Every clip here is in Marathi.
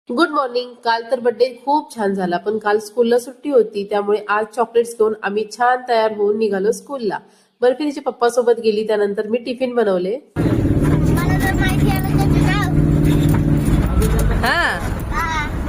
Good morning. काल तर बर्थडे खूप छान झाला, पण काल स्कूलला सुट्टी होती, त्यामुळे आज चॉकलेट्स घेऊन आम्ही छान तयार होऊन निघालो स्कूलला. बर्फी तिच्या पप्पा सोबत गेली, त्यानंतर मी टिफिन बनवले.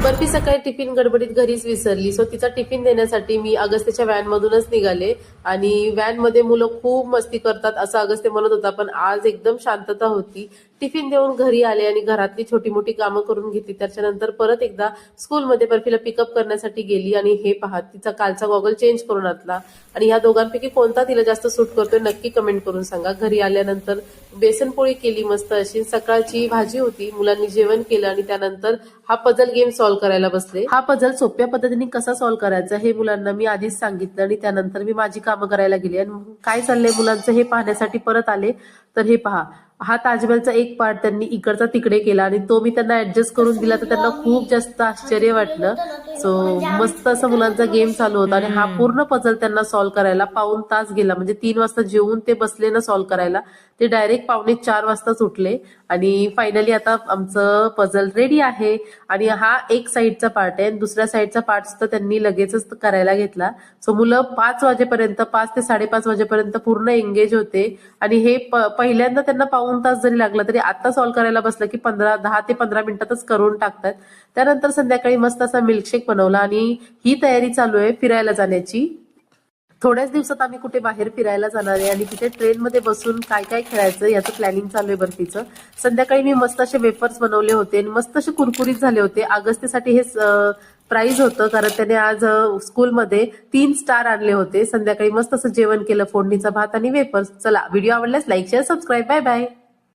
बर्फी सकाळी टिफिन गडबडीत घरीच विसरली, सो तिचा टिफिन देण्यासाठी मी अगस्त्यच्या व्हॅन मधूनच निघाले. आणि व्हॅन मध्ये मुलं खूप मस्ती करतात असं अगस्त्य म्हणत होता, पण आज एकदम शांतता होती. टिफिन देऊन घरी आले आणि घरातली छोटी मोठी कामं करून घेतली. त्याच्यानंतर परत एकदा स्कूलमध्ये बर्फीला पिकअप करण्यासाठी गेली. आणि हे पहा, तिचा कालचा गॉगल चेंज करून आणला. आणि ह्या दोघांपैकी कोणता तिला जास्त सूट करतोय नक्की कमेंट करून सांगा. घरी आल्यानंतर बेसन पोळी केली मस्त अशी, सकाळची भाजी होती, मुलांनी जेवण केलं आणि त्यानंतर हा पझल गेम सॉल्व्ह करायला बसले. हा पझल सोप्या पद्धतीने कसा सॉल्व्ह करायचा हे मुलांना मी आधीच सांगितलं आणि त्यानंतर मी माझी कामं करायला गेली. आणि काय चाललंय मुलांचं हे पाहण्यासाठी परत आले. तर हे पहा, हा ताजमहलचा एक पार्ट त्यांनी इकडचा तिकडे केला आणि तो मी त्यांना ऍडजस्ट करून दिला, तर त्यांना खूप जास्त आश्चर्य वाटलं. सो मस्त असं मुलांचा गेम चालू होता. आणि हा पूर्ण पझल त्यांना सॉल्व्ह करायला पाऊण तास गेला. म्हणजे 3 वाजता जेवून ते बसले ना सॉल्व्ह करायला, ते डायरेक्ट 3:45 वाजताच उठले. आणि फायनली आता आमचं पझल रेडी आहे. आणि हा एक साईडचा पार्ट आहे, दुसऱ्या साईडचा पार्ट सुद्धा त्यांनी लगेचच करायला घेतला. सो मुलं 5 वाजेपर्यंत, 5 ते 5:30 वाजेपर्यंत पूर्ण एंगेज होते. आणि हे पहिल्यांदा त्यांना पाऊण तास जरी लागला तरी आता सॉल्व्ह करायला बसलं की 10 ते 15 मिनिटातच करून टाकतात. त्यानंतर संध्याकाळी मस्त असा मिल्कशेक बनवला आणि ही तयारी चालू आहे फिरायला जाण्याची. थोड्याच दिवसात आम्ही कुठे बाहेर फिरायला जाणार आहे आणि तिथे ट्रेनमध्ये बसून काय काय खेळायचं याचं प्लॅनिंग चालू आहे बर्फीचं. संध्याकाळी मी मस्त असे वेफर्स बनवले होते आणि मस्त असे कुरकुरीत झाले होते. अगस्त्यसाठी हे प्राइज होतं, कारण त्याने आज स्कूलमध्ये 3 स्टार आणले होते. संध्याकाळी मस्त असं जेवण केलं, फोडणीचा भात आणि वेफर्स. चला, व्हिडिओ आवडल्यास like share subscribe. Bye bye.